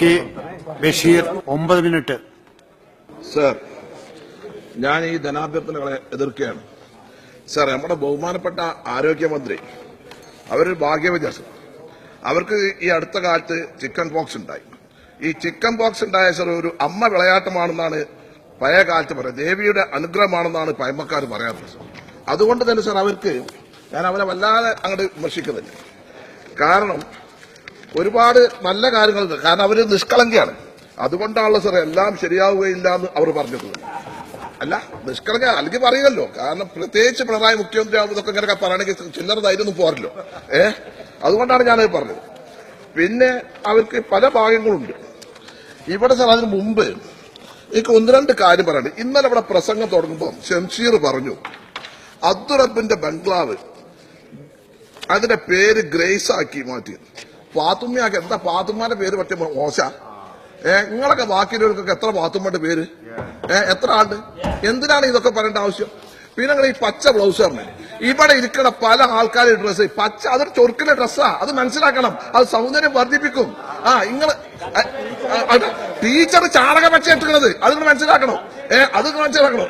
K Basheer 9 minute. Sir, ഞാൻ ഈ ധനാഭ്യർത്ഥനകളെ എതിർക്കുകയാണ്. Sir, നമ്മുടെ ബഹുമാനപ്പെട്ട ആരോഗ്യമന്ത്രി അവരൊരു ഭാഗ്യവചാസം. അവർക്ക് ഈ അടുത്ത കാലത്ത് ചിക്കൻ പോക്സ് ഉണ്ടായി. ഈ ചിക്കൻ പോക്സ് ഉണ്ടായ സർ ഒരു അമ്മ വിളയാട്ടമാണെന്നാണ് പഴയ കാലത്ത് പറയുന്നത്. ദേവിയുടെ അനുഗ്രഹമാണെന്നാണ് പഴമക്കാർ പറയാറുള്ളത്. സർ, അതുകൊണ്ട് തന്നെ സർ അവർക്ക് ഞാൻ അവരെ വല്ലാതെ അങ്ങോട്ട് വിമർശിക്കുന്നില്ല. കാരണം ഒരുപാട് നല്ല കാര്യങ്ങളുണ്ട്. കാരണം അവർ നിഷ്കളങ്കയാണ്. അതുകൊണ്ടാണല്ലോ സാർ എല്ലാം ശരിയാവുകയില്ല എന്ന് അവർ പറഞ്ഞിട്ടുള്ളത്. അല്ല, നിഷ്കളങ്ക അല്ലെങ്കിൽ പറയുമല്ലോ. കാരണം പ്രത്യേകിച്ച് പിണറായി മുഖ്യമന്ത്രി ആകുമ്പോൾ ഇതൊക്കെ ഇങ്ങനെയൊക്കെ പറയണമെങ്കിൽ ചില്ലറ ധൈര്യമൊന്നും പോരല്ലോ. അതുകൊണ്ടാണ് ഞാനത് പറഞ്ഞത്. പിന്നെ അവർക്ക് പല ഭാഗങ്ങളുണ്ട് ഇവിടെ. സാർ, അതിന് മുമ്പ് എനിക്ക് 1-2 കാര്യം പറയാനുണ്ട്. ഇന്നലെ ഇവിടെ പ്രസംഗം തുടങ്ങുമ്പോൾ ഷംഷീർ പറഞ്ഞു അബ്ദുറബിന്റെ ബംഗ്ലാവ് അതിന്റെ പേര് ഗ്രേസ് ആക്കി മാറ്റി. പാത്തുമ്മയാക്കി. എന്താ പാത്തുമ്മന്റെ പേര് പറ്റിയ മോശ? നിങ്ങളൊക്കെ ബാക്കിയുള്ളവർക്കൊക്കെ എത്ര പാത്തുമ്മന്റെ പേര്? എത്ര ആളുണ്ട്? എന്തിനാണ് ഇതൊക്കെ പറയേണ്ട ആവശ്യം? പിന്നെ നിങ്ങൾ ഈ പച്ച ബ്ലൗസ് പറഞ്ഞത് ഇവിടെ ഇരിക്കണ പല ആൾക്കാരുടെ ഡ്രസ്സ് പച്ച, അതൊരു ചൊറുക്കിന്റെ ഡ്രസ്സാ. അത് മനസ്സിലാക്കണം. അത് സൗന്ദര്യം വർദ്ധിപ്പിക്കും. നിങ്ങൾ ടീച്ചർ ചാണക പച്ച ഇട്ടിക്കണത് അത് നിങ്ങൾ മനസ്സിലാക്കണം. അത് മനസ്സിലാക്കണം.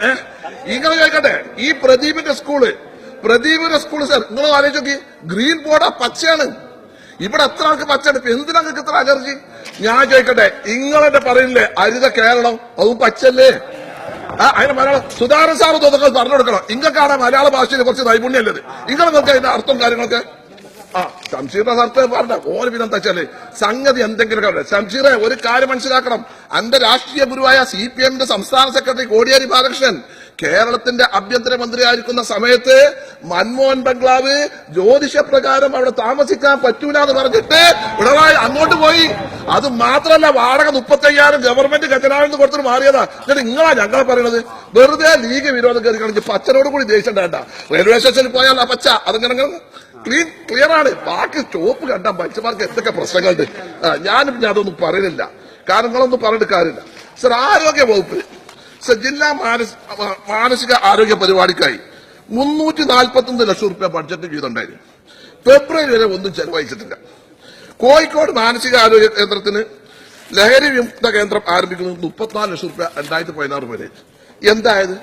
നിങ്ങൾ ചോദിക്കട്ടെ, ഈ പ്രദീപിന്റെ സ്കൂള് സാർ, നിങ്ങൾ ആലോചിച്ച് നോക്കി. ഗ്രീൻ ബോർഡാ, പച്ചയാണ്. ഇവിടെ എത്ര ആൾക്ക് പച്ചയാണ്? എന്തിനാ നിങ്ങൾക്ക് ഇത്ര അലർജി? ഞാൻ ചോദിക്കട്ടെ, നിങ്ങളെന്നെ പറയില്ലേ ഹരിത കേരളം, അതും പച്ചല്ലേ? അതിന് മലയാളം സുധാകരൻ സാർ തോന്നുകൾ പറഞ്ഞു കൊടുക്കണം. ഇങ്ങൾക്കാണ് മലയാള ഭാഷയിൽ കുറച്ച് നൈപുണ്യമുള്ളത്. നിങ്ങൾ നോക്കി അതിന്റെ അർത്ഥം കാര്യങ്ങളൊക്കെ. ശംഷീറിന്റെ അർത്ഥം പറഞ്ഞ ഓന് പിന്നെ എന്താ വെച്ചാല് സംഗതി എന്തെങ്കിലും. ശംഷീറെ, ഒരു കാര്യം മനസ്സിലാക്കണം. അന്റെ രാഷ്ട്രീയ ഗുരുവായ CPMന്റെ സംസ്ഥാന സെക്രട്ടറി കോടിയേരി ബാലകൃഷ്ണൻ കേരളത്തിന്റെ ആഭ്യന്തരമന്ത്രിയായിരിക്കുന്ന സമയത്ത് മൻമോഹൻ ബംഗ്ലാവ് ജ്യോതിഷപ്രകാരം അവിടെ താമസിക്കാൻ പറ്റൂല എന്ന് പറഞ്ഞിട്ട് പിണറായി അങ്ങോട്ട് പോയി. അത് മാത്രമല്ല, വാടക 35,000 ഗവൺമെന്റ് ഖജനാവിൽ നിന്ന് കൊടുത്തിട്ട് മാറിയതാ. എന്നിട്ട് നിങ്ങളാ ഞങ്ങളെ പറയണത് വെറുതെ ലീഗ് വിരോധം കയറി കാണിച്ച് പച്ചനോട് കൂടി ദേഷ്യം വേണ്ട. റെയിൽവേ സ്റ്റേഷനിൽ പോയാൽ ആ പച്ച അതങ്ങനെ ക്ലിയർ ആണ്. ബാക്കി ചോപ്പ് കണ്ടാൽ മനുഷ്യന്മാർക്ക് എന്തൊക്കെ പ്രശ്നങ്ങളുണ്ട്. ഞാനും അതൊന്നും പറയുന്നില്ല. കാരണം നിങ്ങളൊന്നും പറഞ്ഞിട്ട് കാര്യമില്ല. സർ, ആരോഗ്യ വകുപ്പ് ജില്ലാ മാനസിക ആരോഗ്യ പരിപാടിക്കായി 341 ലക്ഷം രൂപ ബഡ്ജറ്റ് ചെയ്തിട്ടുണ്ടായിരുന്നു. ഫെബ്രുവരി വരെ ഒന്നും ചെലവഴിച്ചിട്ടില്ല. കോഴിക്കോട് മാനസികാരോഗ്യ കേന്ദ്രത്തിന് ലഹരി വിമുക്ത കേന്ദ്രം ആരംഭിക്കുന്നത് 34 ലക്ഷം രൂപ 2016 വരെ. എന്തായത്?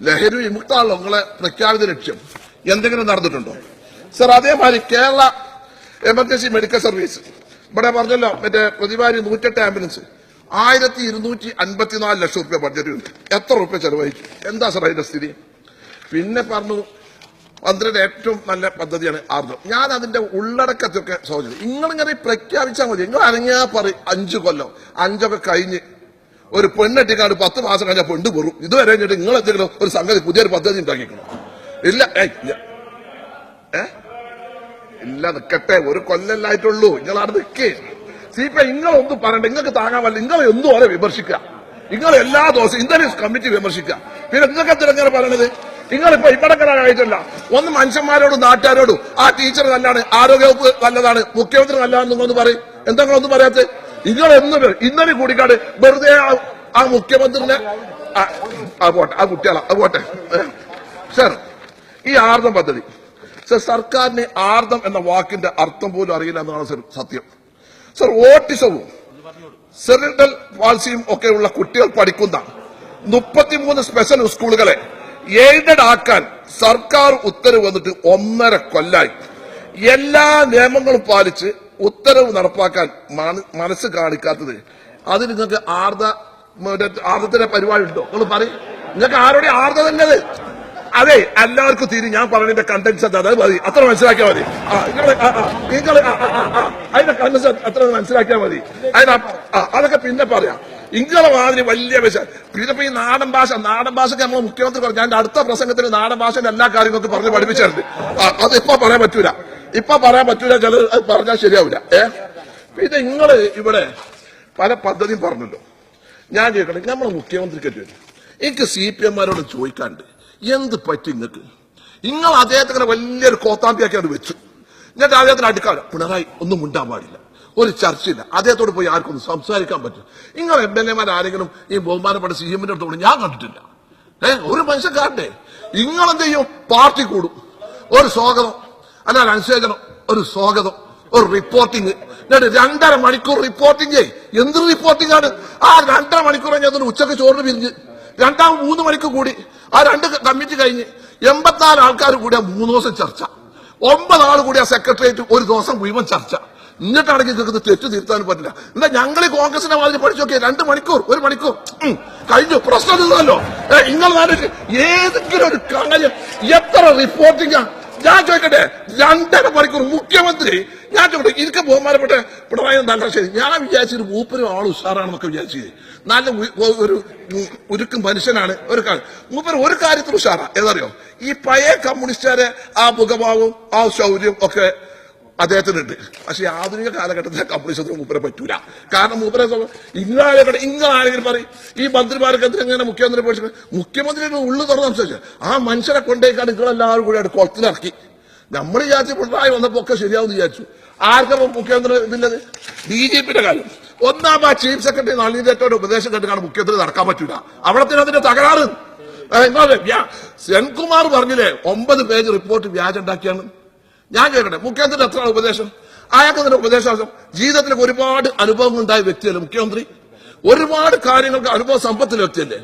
ലഹരി വിമുക്താണല്ലോ നിങ്ങളെ പ്രഖ്യാപിത ലക്ഷ്യം. എന്തെങ്കിലും നടന്നിട്ടുണ്ടോ സർ? അതേമാതിരി കേരള എമർജൻസി മെഡിക്കൽ സർവീസ് ഇവിടെ പറഞ്ഞല്ലോ, മറ്റേ പ്രതിവാരി 108 ആംബുലൻസ് 1254 ലക്ഷം രൂപ ബഡ്ജറ്റ് ഉണ്ട്. എത്ര രൂപ ചെലവഴിച്ചു? എന്താ സാർ അതിന്റെ സ്ഥിതി? പിന്നെ പറഞ്ഞു മന്ത്രിയുടെ ഏറ്റവും നല്ല പദ്ധതിയാണ് ആർദ്രം. ഞാൻ അതിന്റെ ഉള്ളടക്കത്തൊക്കെ സൗകര്യം നിങ്ങളിങ്ങനെ പ്രഖ്യാപിച്ചാൽ മതി. നിങ്ങൾ അനങ്ങിയാ പറയും 5 കൊല്ലം 5 കഴിഞ്ഞ് ഒരു പെണ്ണെട്ടിക്കാണ്ട് 10 മാസം കഴിഞ്ഞാൽ പെണ്ണ് വെറും. ഇതുവരെ കഴിഞ്ഞിട്ട് നിങ്ങൾ എന്തെങ്കിലും ഒരു സംഗതി പുതിയൊരു പദ്ധതി ഉണ്ടാക്കിക്കണം? ഇല്ല ഇല്ല, നിൽക്കട്ടെ. ഒരു കൊല്ലല്ലായിട്ടുള്ളൂ. നിങ്ങളവിടെ നിൽക്കേ. CPI നിങ്ങളൊന്നും പറയണ്ട. നിങ്ങൾക്ക് താങ്ങാൻ പറ്റില്ല. നിങ്ങൾ ഒന്നും ഓരോ വിമർശിക്കുക. നിങ്ങൾ എല്ലാ ദിവസവും ഇന്റർവ്യൂസ് കമ്മിറ്റി വിമർശിക്കുക. പിന്നെ നിങ്ങൾക്ക് എന്തിനാ പറയണത്? നിങ്ങളിപ്പോ ഇവിടെ ആയിട്ടില്ല. ഒന്ന് മനുഷ്യന്മാരോടും നാട്ടുകാരോടും ആ ടീച്ചർ നല്ലതാണ്, ആരോഗ്യവകുപ്പ് നല്ലതാണ്, മുഖ്യമന്ത്രി നല്ലതാണെന്ന് നിങ്ങളൊന്ന് പറയും. എന്താ നിങ്ങളൊന്നും പറയാത്ത? നിങ്ങളെന്നും ഇന്നലെ കൂടിക്കാട് വെറുതെ ആ മുഖ്യമന്ത്രിനെ പോട്ടെ, ആ കുട്ടികളാ പോട്ടെ. സർ, ഈ ആർദ്രം പദ്ധതി സർ, സർക്കാരിന് ആർദ്രം എന്ന വാക്കിന്റെ അർത്ഥം പോലും അറിയില്ല എന്നാണ് സർ സത്യം. സർ, ഓട്ടിസവും സെറിബ്രൽ പാൾസിയും ഒക്കെയുള്ള കുട്ടികൾ പഠിക്കുന്ന 33 സ്പെഷ്യൽ സ്കൂളുകളെ എയ്ഡഡ് ആക്കാൻ സർക്കാർ ഉത്തരവ് വന്നിട്ട് 1.5 കൊല്ലായി. എല്ലാ നിയമങ്ങളും പാലിച്ച് ഉത്തരവ് നടപ്പാക്കാൻ മനസ്സ് കാണിക്കാത്തത്, അതിന് നിങ്ങൾക്ക് ആർദ്രത്തിന്റെ പരിപാടി ഉണ്ടോ? നിങ്ങൾ പറയും. നിങ്ങൾക്ക് ആരുടെ ആർദ്ര തന്നത്? അതെ, എല്ലാവർക്കും തീരും. ഞാൻ പറഞ്ഞതിന്റെ കണ്ടൻസ് അത് മതി. അത്ര മനസ്സിലാക്കിയാൽ മതി. നിങ്ങൾ അതിന്റെ കണ്ടൻസ് അത്ര മനസ്സിലാക്കിയാൽ മതി. അതൊക്കെ പിന്നെ പറയാം. ഇങ്ങളെ മാതിരി വലിയ പിന്നെ ഈ നാടൻ ഭാഷയ്ക്ക് നമ്മൾ മുഖ്യമന്ത്രി പറഞ്ഞു. ഞാൻ അടുത്ത പ്രസംഗത്തിൽ നാടൻ ഭാഷയുടെ എല്ലാ കാര്യങ്ങളും പറഞ്ഞ് പഠിപ്പിച്ചിട്ടുണ്ട്. അത് ഇപ്പൊ പറയാൻ പറ്റൂല. ചിലത് അത് പറഞ്ഞാൽ ശരിയാവില്ല. പിന്നെ നിങ്ങള് ഇവിടെ പല പദ്ധതിയും പറഞ്ഞല്ലോ. ഞാൻ ചോദിക്കട്ടെ, നമ്മളെ മുഖ്യമന്ത്രിക്ക് എനിക്ക് CPMമാരോട് ചോദിക്കാണ്ട് എന്ത് പറ്റും നിങ്ങൾക്ക്? നിങ്ങൾ അദ്ദേഹത്തിന് വലിയൊരു കോത്താമ്പിയാക്കി വെച്ചു. എന്നിട്ട് അദ്ദേഹത്തിന് അടുക്കാണ് പിണറായി ഒന്നും മുണ്ടാൻ പാടില്ല, ഒരു ചർച്ചയില്ല. അദ്ദേഹത്തോട് പോയി ആർക്കൊന്നും സംസാരിക്കാൻ പറ്റും? നിങ്ങൾ MLA ആരെങ്കിലും ഈ ബഹുമാനപ്പെട്ട CMന്റെ അടുത്തോട് ഞാൻ കണ്ടിട്ടില്ല. ഒരു മനുഷ്യൻ കാണണ്ടേ? നിങ്ങളെന്ത് ചെയ്യും? പാർട്ടി കൂടും, ഒരു സ്വാഗതം, അല്ലാതെ അനുശോചനം, ഒരു സ്വാഗതം, ഒരു റിപ്പോർട്ടിങ്. 2.5 മണിക്കൂർ റിപ്പോർട്ടിംഗ്. എന്ത് റിപ്പോർട്ടിംഗ് ആണ്? ആ 2.5 മണിക്കൂർ കഴിഞ്ഞ ഉച്ചക്ക് ചോറിന് പിരിഞ്ഞ് 3 മണിക്കൂർ കൂടി. ആ 2 കമ്മിറ്റി കഴിഞ്ഞ് 84 ആൾക്കാർ കൂടിയ 3 ദിവസം ചർച്ച, 9 ആൾ കൂടിയ സെക്രട്ടേറിയറ്റ് 1 ദിവസം മുഴുവൻ ചർച്ച. എന്നിട്ടാണെങ്കിൽ നിങ്ങൾക്ക് തെറ്റ് തിരുത്താനും പറ്റില്ല. എന്താ ഞങ്ങൾ ഈ കോൺഗ്രസിന്റെ മാതിരി പഠിച്ചു നോക്കിയാൽ 2 മണിക്കൂർ 1 മണിക്കൂർ കഴിഞ്ഞു, പ്രശ്നം തീർന്നല്ലോ. നിങ്ങൾ ഏതെങ്കിലും ഒരു കാര്യം എത്ര റിപ്പോർട്ടിംഗാ? ഞാൻ ചോദിക്കട്ടെ, 2.5 മണിക്കൂർ മുഖ്യമന്ത്രി. ഞാൻ ചോദിക്കട്ടെ, എനിക്ക് ബഹുമാനപ്പെട്ട പിണറായി നല്ല ശരി, ഞാൻ വിചാരിച്ചൊരു മൂപ്പരും ആൾ ഉഷാറാണെന്നൊക്കെ വിചാരിച്ചത്. നല്ല ഒരു ഉരുക്കും മനുഷ്യനാണ്. മൂപ്പര് ഒരു കാര്യത്തിൽ ഉഷാറാ. ഏതറിയോ? ഈ പഴയ കമ്മ്യൂണിസ്റ്റുകാരെ ആ മുഖഭാവവും ആ ശൗര്യം ഒക്കെ അദ്ദേഹത്തിനുണ്ട്. പക്ഷെ ആധുനിക കാലഘട്ടത്തിലെ കമ്മ്യൂണിസത്തിന് മൂപ്പരെ പറ്റൂല. കാരണം മൂപ്പരെ ഇങ്ങളാരെങ്കിലും പറയും ഈ മന്ത്രിമാർക്ക് എന്തിനെങ്ങനെ മുഖ്യമന്ത്രി പോയിട്ട് മുഖ്യമന്ത്രിയുടെ ഉള്ളു തുറന്ന് സംസാരിച്ചു ആ മനുഷ്യരെ കൊണ്ടേക്കാണ് നിങ്ങളെല്ലാവരും കൂടി കുളത്തിലിറക്കി. നമ്മൾ വിചാരിച്ചു പിണറായി വന്നപ്പോ ഒക്കെ ശരിയാവും വിചാരിച്ചു. ആർക്കപ്പോ മുഖ്യമന്ത്രി ഇതില്ലത്? BJPയുടെ കാര്യം. ഒന്നാം ആ ചീഫ് സെക്രട്ടറി നളിനിയുടെ ഉപദേശം കണ്ടിട്ടാണ് മുഖ്യമന്ത്രി നടക്കാൻ പറ്റൂല. അവിടെ തന്നെ അതിന്റെ തകരാറ്. സെൻകുമാർ പറഞ്ഞില്ലേ 9 പേജ് റിപ്പോർട്ട് വ്യാജം ഉണ്ടാക്കിയാണ്. ഞാൻ ചോദിക്കട്ടെ, മുഖ്യമന്ത്രി എത്ര ഉപദേശം? അയാൾക്ക് തന്നെ ഉപദേശം ജീവിതത്തിൽ ഒരുപാട് അനുഭവങ്ങൾ ഉണ്ടായ വ്യക്തിയല്ലേ മുഖ്യമന്ത്രി? ഒരുപാട് കാര്യങ്ങൾക്ക് അനുഭവ സമ്പത്തിലെ വ്യക്തിയല്ലേ?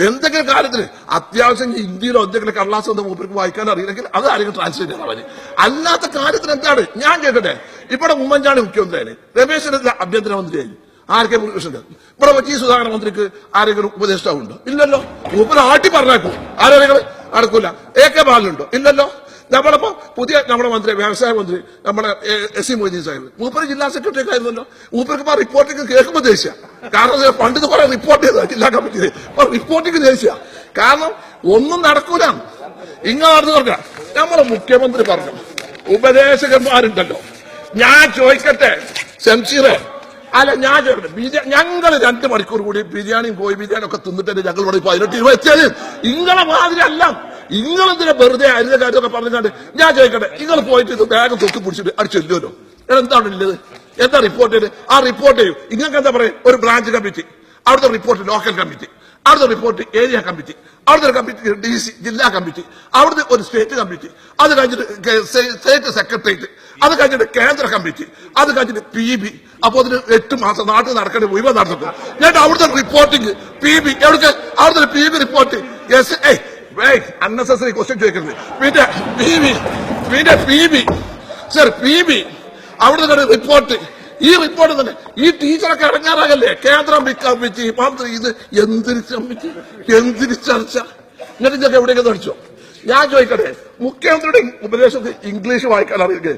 എന്തെങ്കിലും കാര്യത്തിന് അത്യാവശ്യം ഇന്ത്യയിലോ എന്തെങ്കിലും കടലാസം മൂപ്പർക്ക് വായിക്കാൻ അറിയില്ലെങ്കിൽ അത് ആരെങ്കിലും ട്രാൻസ്ലേറ്റ് ചെയ്യാൻ പറഞ്ഞു. അല്ലാത്ത കാര്യത്തിന് എന്താണ്? ഞാൻ കേൾക്കട്ടെ, ഇവിടെ ഉമ്മൻചാണ്ടി മുഖ്യമന്ത്രിയായി, രമേശ് ചെന്നിത്തല ആഭ്യന്തരമന്ത്രിയായി, ആർക്കെ ഇവിടെ G. സുധാകരൻ മന്ത്രിക്ക് ആരെങ്കിലും ഉപദേഷ്ടാവുണ്ടോ? ഇല്ലല്ലോ. മൂപ്പര് ആട്ടി പറഞ്ഞേക്കും. ആരെങ്കിലും നടക്കൂല. AK ബാലനുണ്ടോ? ഇല്ലല്ലോ. നമ്മളിപ്പോ നമ്മുടെ മന്ത്രി, വ്യവസായ മന്ത്രി, നമ്മുടെ SC മൊയ്തീൻ സാഹിബ്, മൂപ്പര് ജില്ലാ സെക്രട്ടറി ഒക്കെ ആയിരുന്നല്ലോ. മൂപ്പർക്ക് റിപ്പോർട്ടിംഗ് കേൾക്കുമ്പോൾ ദേഷ്യ. കാരണം പണ്ട് കുറെ റിപ്പോർട്ട് ചെയ്ത ജില്ലാ കമ്മിറ്റി റിപ്പോർട്ടിംഗ് ദേഷ്യ. കാരണം ഒന്നും നടക്കൂല. നടന്നു നോക്കാം. നമ്മളെ മുഖ്യമന്ത്രി പറഞ്ഞു ഉപദേശകന്മാരുണ്ടല്ലോ. ഞാൻ ചോദിക്കട്ടെ ശംസീറെ, അല്ല ഞാൻ ചോദിക്കട്ടെ, ഞങ്ങൾ 2 മണിക്കൂർ കൂടി ബിരിയാണിയും കോഴി ബിരിയാണി ഒക്കെ തിന്നിട്ടല്ലേ ഞങ്ങൾ ഇവിടെ 18-20 എത്തിയത്. ഇങ്ങളെ മാതിരി അല്ല. നിങ്ങളെന്തിനാ വെറുതെ അരുത കാര്യമൊക്കെ പറഞ്ഞിട്ടുണ്ട്? ഞാൻ ചോദിക്കട്ടെ, നിങ്ങൾ പോയിട്ട് ഇത് ബാഗ് തൊക്കി പിടിച്ചിട്ട് അടിച്ചല്ലോ. എന്താണ് ഉള്ളത്? എന്താ റിപ്പോർട്ട് ചെയ്ത്? ആ റിപ്പോർട്ട് ചെയ്യും. നിങ്ങൾക്ക് എന്താ പറയുക? ഒരു ബ്രാഞ്ച് കമ്മിറ്റി, അവിടുത്തെ റിപ്പോർട്ട് ലോക്കൽ കമ്മിറ്റി, അവിടുത്തെ റിപ്പോർട്ട് ഏരിയ കമ്മിറ്റി, അവിടുത്തെ കമ്മിറ്റി DC ജില്ലാ കമ്മിറ്റി, അവിടുത്തെ ഒരു സ്റ്റേറ്റ് കമ്മിറ്റി, അത് കഴിഞ്ഞിട്ട് സ്റ്റേറ്റ് സെക്രട്ടേറിയറ്റ്, അത് കഴിഞ്ഞിട്ട് കേന്ദ്ര കമ്മിറ്റി, അത് കഴിഞ്ഞിട്ട് PB. അപ്പൊ അതിന് 8 മാസം നാട്ടിൽ നടക്കേണ്ട മുഴുവൻ നടന്നിട്ട് ഞാൻ അവിടുത്തെ റിപ്പോർട്ടിങ് PB എവിടെ? അവിടുത്തെ PB റിപ്പോർട്ട് അൺനെസസറി ക്വസ്റ്റ്യൻ ചോദിക്കരുത്. പിന്നെ PB സർ PB അവിടുത്തെ റിപ്പോർട്ട്. ഈ റിപ്പോർട്ട് തന്നെ ഈ ടീച്ചറൊക്കെ ഇറങ്ങാറാകല്ലേ? കേന്ദ്ര കമ്മിറ്റി മന്ത്രി, ഇത് എന്തിന് കമ്മിറ്റി, എന്തിന് ചർച്ച? എന്നിട്ട് ഇതൊക്കെ എവിടെയൊക്കെ പഠിച്ചോ? ഞാൻ ചോദിക്കട്ടെ, മുഖ്യമന്ത്രിയുടെ ഉപദേശത്തിൽ ഇംഗ്ലീഷ് വായിക്കാൻ അറിയില്ലേ?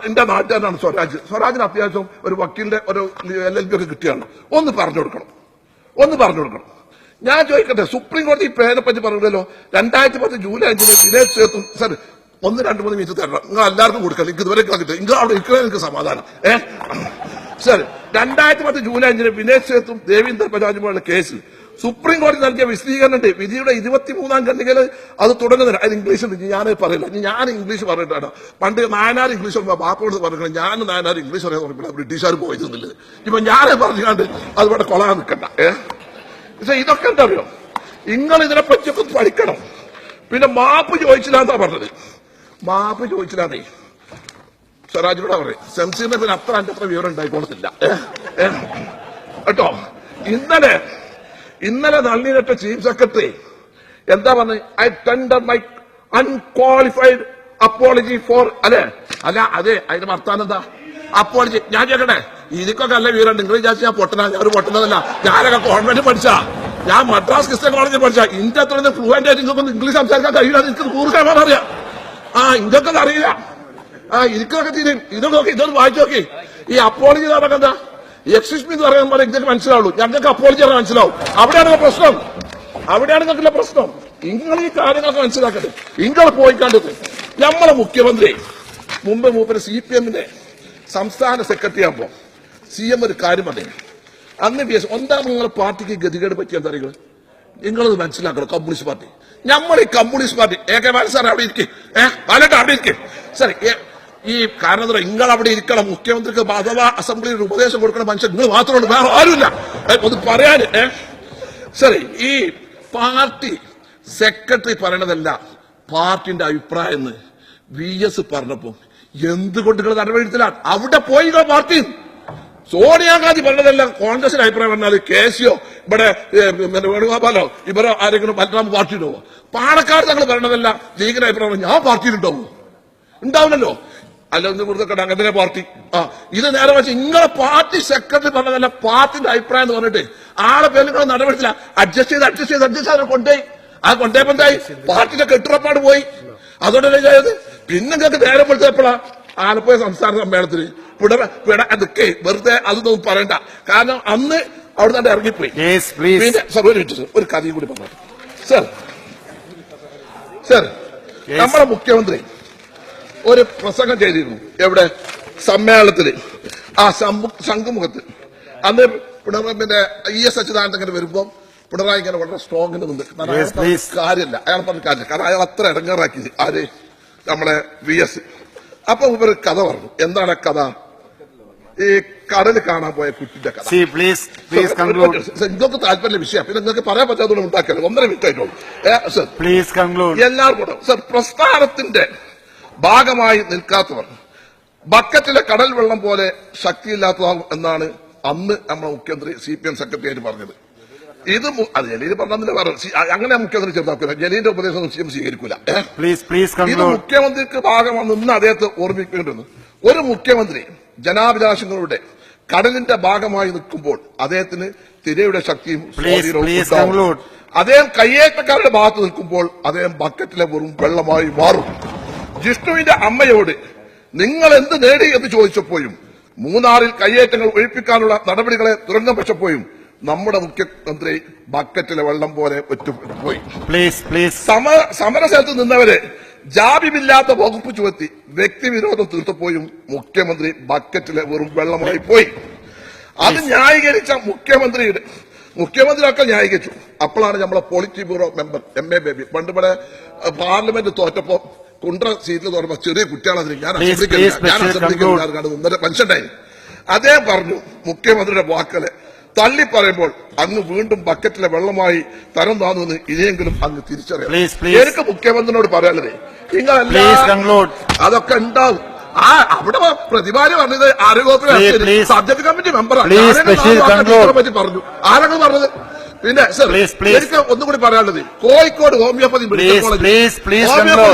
എന്റെ നാട്ടുകാരനാണ് സ്വരാജ്. സ്വരാജിന് അത്യാവശ്യം ഒരു വക്കീലിന്റെ ഒരു LLB ഒക്കെ കിട്ടിയാണ്. ഒന്ന് പറഞ്ഞു കൊടുക്കണം. ഞാൻ ചോദിക്കട്ടെ, സുപ്രീം കോടതി പേരെ പറ്റി പറഞ്ഞല്ലോ. 2010 July 5 Vinesh Sethu sir 1-2-3 minute തരണം. നിങ്ങൾ എല്ലാവർക്കും കൊടുക്കണം. എനിക്ക് ഇതുവരെ കിട്ടും. നിങ്ങൾ അവിടെ ഇരിക്കണേ എനിക്ക് സമാധാനം. സർ 2010 ജൂലൈ 5 വിനേഷ് സേത്തും ദേവീന്ദർ ബജാജുമായുള്ള കേസിൽ സുപ്രീം കോടതി നൽകിയ വിശദീകരണം ഉണ്ട്. വിധിയുടെ 23-ാം ഖണ്ഡികയിൽ അത് തുടങ്ങുന്നില്ല. അത് ഇംഗ്ലീഷിൽ ഞാൻ പറയില്ല. ഞാൻ ഇംഗ്ലീഷ് പറഞ്ഞിട്ടാണ്. പണ്ട് നായനാർ ഇംഗ്ലീഷ് ബാപ്പോട് പറഞ്ഞത്. ഞാൻ നായനാർ ഇംഗ്ലീഷ് പറയാൻ പറഞ്ഞില്ല. ബ്രിട്ടീഷുകാർ പോയിരുന്നില്ല. ഇപ്പൊ ഞാൻ പറഞ്ഞാണ്ട് അതുപോലെ കൊളാൻ നിൽക്കണ്ട. പക്ഷെ ഇതൊക്കെ എന്താ അറിയോ? നിങ്ങൾ ഇതിനെപ്പറ്റിയൊക്കെ പഠിക്കണം. പിന്നെ മാപ്പ് ചോദിച്ചില്ല എന്നാ പറഞ്ഞത്. മാപ്പ് ചോദിച്ചില്ലാന്നേ സ്വരാജിനോട് പറയും. ശംസീറിനെ പിന്നെ അത്ര വിവരം ഉണ്ടായിക്കോളത്തില്ല കേട്ടോ. ഇന്നലെ നളിനിയുടെ ചീഫ് സെക്രട്ടറി എന്താ പറഞ്ഞത്? I tender my unqualified apology four അല്ലെ അതെ അതിന്റെ വർത്താനം എന്താ? അപ്പോളജി. ഞാൻ ചോദിക്കട്ടെ, ഇതിക്കൊക്കെ അല്ല വിവരം. നിങ്ങൾ വിചാരിച്ചു ഞാൻ പൊട്ടനാ? ഞാൻ ഒരു പൊട്ടനതല്ല. ഞാനൊക്കെ കോൺവെന്റ് പഠിച്ചാ. ഞാൻ മദ്രാസ് ക്രിസ്ത്യൻ കോളേജിൽ പഠിച്ചാ. ഇന്ത്യ അത്ര ഫ്ലുവന്റ് ആയിട്ട് നിങ്ങൾക്കൊന്നും ഇംഗ്ലീഷ് സംസാരിക്കാൻ കഴിയില്ല. എനിക്ക് 100% അറിയാം. ഇതൊക്കെ അറിയില്ല. ഇരിക്കൊക്കെ തീരും. ഇതൊന്ന് വായിച്ചു നോക്കി. ഈ അപ്പോളജി നടക്കുക എന്താ? എക്സ്ക്യൂസ് മീ എന്ന് പറയാൻ പോലെ ഇതൊക്കെ മനസ്സിലാവുള്ളൂ. ഞങ്ങൾക്ക് അപ്പോളജി പറഞ്ഞാൽ മനസ്സിലാവും. അവിടെയാണ് പ്രശ്നം. നിങ്ങൾ ഈ കാര്യങ്ങളൊക്കെ മനസ്സിലാക്കട്ടെ. നിങ്ങൾ പോയി കണ്ടത് നമ്മളെ മുഖ്യമന്ത്രി മുമ്പ് മൂപ്പര് CPM-ന്റെ സംസ്ഥാന സെക്രട്ടറി ആകുമ്പോ CM ഒരു കാര്യം പറഞ്ഞു. അന്ന് ഒന്നാമത് നിങ്ങളെ പാർട്ടിക്ക് ഗതികേട് പറ്റിയ എന്താ അറിയുക? നിങ്ങളത് മനസ്സിലാക്കണം. കമ്മ്യൂണിസ്റ്റ് പാർട്ടി, നമ്മൾ ഈ കമ്മ്യൂണിസ്റ്റ് പാർട്ടി AK ബാലൻ സാർ അവിടെ ഇരിക്കും. ബാലട്ട് അവിടെ ഇരിക്കും സാർ. ഈ കാരണം നിങ്ങൾ അവിടെ ഇരിക്കണം. മുഖ്യമന്ത്രിക്ക് അഥവാ അസംബ്ലിയിൽ ഉപദേശം കൊടുക്കുന്ന മനുഷ്യൻ നിങ്ങൾ മാത്രമാണ്, വേറെ ആരുമില്ല. ഒന്ന് പറയാന് ശരി. ഈ പാർട്ടി സെക്രട്ടറി പറയണതല്ല പാർട്ടിന്റെ അഭിപ്രായം എന്ന് VS പറഞ്ഞപ്പോ എന്തുകൊണ്ട് നിങ്ങൾ നടപടിയെടുത്തില്ല? അവിടെ പോയി പാർട്ടി സോണിയാഗാന്ധി പറഞ്ഞതെല്ലാം കോൺഗ്രസിന്റെ അഭിപ്രായം പറഞ്ഞാൽ കേസിയോ ഇവിടെ വേണുഗോപാലോ ഇവരോ ആരെങ്കിലും മറ്റൊരു പാർട്ടിയിലോ പാണക്കാട് തങ്ങൾ പറഞ്ഞതല്ല ലീഗിന്റെ അഭിപ്രായം ഞാൻ പാർട്ടിയിലുണ്ടാവോ ഉണ്ടാവില്ലല്ലോ അല്ല ഒന്ന് കൊടുത്ത അങ്ങനെ പാർട്ടി ഇത് നേരെ വെച്ച് ഇങ്ങളെ പാർട്ടി സെക്രട്ടറി പറഞ്ഞതല്ല പാർട്ടിന്റെ അഭിപ്രായം എന്ന് പറഞ്ഞിട്ട് ആളെ പേര് നിങ്ങൾ നടപടിച്ചില്ല അഡ്ജസ്റ്റ് ചെയ്ത് കൊണ്ടുപോയി കൊണ്ടുപോയപ്പോ എന്തായി പാർട്ടിയുടെ കെട്ടുറപ്പാട് പോയി അതുകൊണ്ടല്ലേ ചെയ്തത് പിന്നെ നിങ്ങൾക്ക് നേരെ വിളിച്ചപ്പോഴാ ആലപ്പുഴ സംസ്ഥാന സമ്മേളനത്തിന് അതൊക്കെ വെറുതെ അതൊന്നും പറയണ്ട കാരണം അന്ന് അവിടെ തന്നെ ഇറങ്ങിപ്പോയി പിന്നെ സർ ഒരു കഥയും കൂടി പറഞ്ഞു സർ നമ്മുടെ മുഖ്യമന്ത്രി ഒരു പ്രസംഗം ചെയ്തിരുന്നു എവിടെ സമ്മേളനത്തില് ശംഖുമുഖത്ത് അന്ന് പിന്നെ ES അച്യുതാനന്ദൻ വരുമ്പോ പിണറായി ഇങ്ങനെ വളരെ സ്ട്രോങ്ങിന് നിന്ന് കാര്യമില്ല അയാൾ പറഞ്ഞ കാര്യമില്ല കാരണം അയാൾ അത്ര ഇടങ്ങാറാക്കി ആര് നമ്മളെ VS അപ്പൊ ഇവർ കഥ പറഞ്ഞു എന്താണ് കഥ ഈ കടൽ കാണാൻ പോയ കുട്ടിന്റെ കഥ നിങ്ങൾക്ക് താല്പര്യ വിഷയം പിന്നെ നിങ്ങൾക്ക് പറയാൻ പറ്റാത്തതുകൊണ്ട് ഉണ്ടാക്കരുത് 1.5 മിനിറ്റ് ആയിട്ടുള്ളൂ എല്ലാവർക്കും സർ പ്രസ്ഥാനത്തിന്റെ ഭാഗമായി നിൽക്കാത്തവർ ബക്കറ്റിലെ കടൽ വെള്ളം പോലെ ശക്തിയില്ലാത്തതാകും എന്നാണ് അന്ന് നമ്മുടെ മുഖ്യമന്ത്രി CPM സെക്രട്ടറിയായിട്ട് പറഞ്ഞത് ഇത് അത് ജലീൽ പറഞ്ഞതിന്റെ പറഞ്ഞു അങ്ങനെ മുഖ്യമന്ത്രി ചെറുതാക്കില്ല ജലീലിന്റെ ഉപദേശം സ്വീകരിക്കൂല ഇത് മുഖ്യമന്ത്രിക്ക് ഭാഗമാണ് നിന്ന് അദ്ദേഹത്തെ ഓർമ്മിക്കേണ്ടത് ഒരു മുഖ്യമന്ത്രി ജനാഭിലാഷങ്ങളുടെ കടലിന്റെ ഭാഗമായി നിൽക്കുമ്പോൾ അദ്ദേഹത്തിന് തിരയുടെ ശക്തിയും സ്വാധീനവും അദ്ദേഹം കയ്യേറ്റക്കാരുടെ ഭാഗത്ത് നിൽക്കുമ്പോൾ അദ്ദേഹം ബക്കറ്റിലെ വെറും വെള്ളമായി മാറും ജിഷ്ണുവിന്റെ അമ്മയോട് നിങ്ങൾ എന്ത് നേടി എന്ന് ചോദിച്ചപ്പോഴും മൂന്നാറിൽ കയ്യേറ്റങ്ങൾ ഒഴിപ്പിക്കാനുള്ള നടപടികളെ തുരങ്കം വെച്ചപ്പോഴും നമ്മുടെ മുഖ്യമന്ത്രി ബക്കറ്റിലെ വെള്ളം പോലെ ഒറ്റുപോയി സമരസ്ഥലത്ത് നിന്നവരെ ജാമ്യമില്ലാത്ത വകുപ്പ് ചുമത്തി വ്യക്തിവിരോധം തീർത്തപ്പോഴും മുഖ്യമന്ത്രി ബക്കറ്റിലെ വെറും വെള്ളമായി പോയി അത് ന്യായീകരിച്ച മുഖ്യമന്ത്രിയൊക്കെ ന്യായീകരിച്ചു അപ്പോഴാണ് നമ്മളെ polit bureau member MA baby പണ്ട് ഇവിടെ പാർലമെന്റ് തോറ്റപ്പോ കുണ്ട്ര സീറ്റിൽ തോന്നുമ്പോ ചെറിയ കുട്ടികളെ ഞാൻ മനുഷ്യണ്ടായി അദ്ദേഹം പറഞ്ഞു മുഖ്യമന്ത്രിയുടെ വാക്കുകളെ തള്ളി പറയുമ്പോൾ അങ്ങ് വീണ്ടും ബക്കറ്റിലെ വെള്ളമായി തരം താന്നുവെന്ന് ഇനിയെങ്കിലും അങ്ങ് തിരിച്ചറിയാം എനിക്ക് മുഖ്യമന്ത്രിയോട് പറയാനുള്ളത് നിങ്ങളെല്ലാം അതൊക്കെ ഉണ്ടാവും അവിടെ പ്രതിഭാരി പറഞ്ഞത് ആരോഗ്യവകുപ്പിലെ സബ്ജക്ട് കമ്മിറ്റി മെമ്പറാണ് പറ്റി പറഞ്ഞു ആരാണ് പറഞ്ഞത് പിന്നെ സർ എനിക്ക് ഒന്നുകൂടി പറയാനുള്ളത് കോഴിക്കോട് ഹോമിയോപ്പതി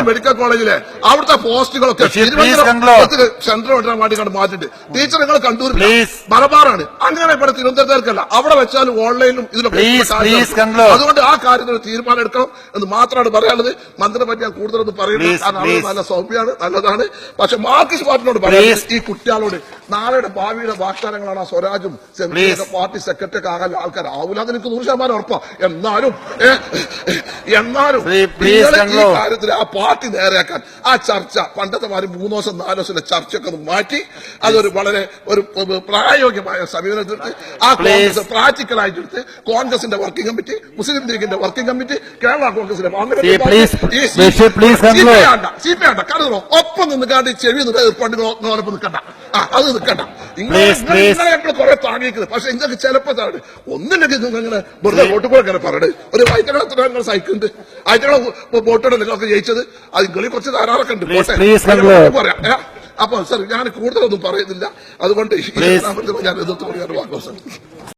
മെഡിക്കൽ കോളേജിലെ അവിടുത്തെ പോസ്റ്റുകളൊക്കെ സെൻട്രൽ വിടാൻ വേണ്ടി കണ്ട് മാറ്റിട്ട് ടീച്ചർ നിങ്ങൾ കണ്ടൂർ മലബാറാണ് അങ്ങനെ ഇവിടെ തിരുവനന്തപുരത്തേക്കല്ല അവിടെ വെച്ചാലും ഓൺലൈനിലും ഇതിലൊക്കെ അതുകൊണ്ട് ആ കാര്യത്തിൽ തീരുമാനം എടുക്കണം എന്ന് മാത്രമാണ് പറയാനുള്ളത് മന്ത്രിനെ പറ്റി ഞാൻ കൂടുതലൊന്നും പറയുന്നത് നല്ല സൗമ്യമാണ് നല്ലതാണ് പക്ഷെ മാർക്സിസ്റ്റ് പാർട്ടിനോട് പറയുന്നത് ഈ കുട്ടികളോട് നാളെയുടെ ഭാവിയുടെ വാഗ്ദാനങ്ങളാണ് സ്വരാജും പാർട്ടി സെക്രട്ടറി ഒക്കെ ആകാൻ ആൾക്കാരാവൂല അത് എനിക്ക് 100% ഉറപ്പാ എന്നാലും ഈ കാര്യത്തിൽ ആ പാർട്ടി നേരെയാക്കാൻ ആ ചർച്ച പണ്ടത്തെ മാതിരി 3 ദിവസം 4 ദിവസത്തെ ചർച്ചയൊക്കെ ഒന്ന് മാറ്റി അതൊരു വളരെ ഒരു പ്രായോഗികമായ സമീപനത്തിലെടുത്ത് ആ കോൺഗ്രസ് പ്രാക്ടിക്കലായിട്ടെടുത്ത് കോൺഗ്രസിന്റെ വർക്കിംഗ് കമ്മിറ്റി മുസ്ലിം ലീഗിന്റെ വർക്കിംഗ് കമ്മിറ്റി കേരള കോൺഗ്രസിന്റെ CPI കരുതണോ ഒപ്പം നിന്നുകാണ്ട് ചെവി പണ്ടുകളൊപ്പം നിൽക്കണ്ട അത് നിൽക്കണ്ട ഇങ്ങനെ കുറെ താങ്ങിക്കുന്നത് പക്ഷെ നിങ്ങൾക്ക് ചിലപ്പോ ഒന്നില്ലെങ്കിൽ ഇങ്ങനെ വെറുതെ വോട്ട് കൂടെ ഇങ്ങനെ പറയണത് ഒരു വൈറ്റകളെ നിങ്ങൾ സഹിക്കുന്നുണ്ട് ആയിട്ടങ്ങളെ വോട്ടോടെ നിങ്ങളൊക്കെ ജയിച്ചത് അത് നിങ്ങളിൽ കുറച്ച് ധാരാളമൊക്കെ ഉണ്ട് പറയാം അപ്പൊ സർ ഞാൻ കൂടുതലൊന്നും പറയുന്നില്ല അതുകൊണ്ട് ഞാൻ എതിർത്ത് പറയാൻ വാങ്ങും സർ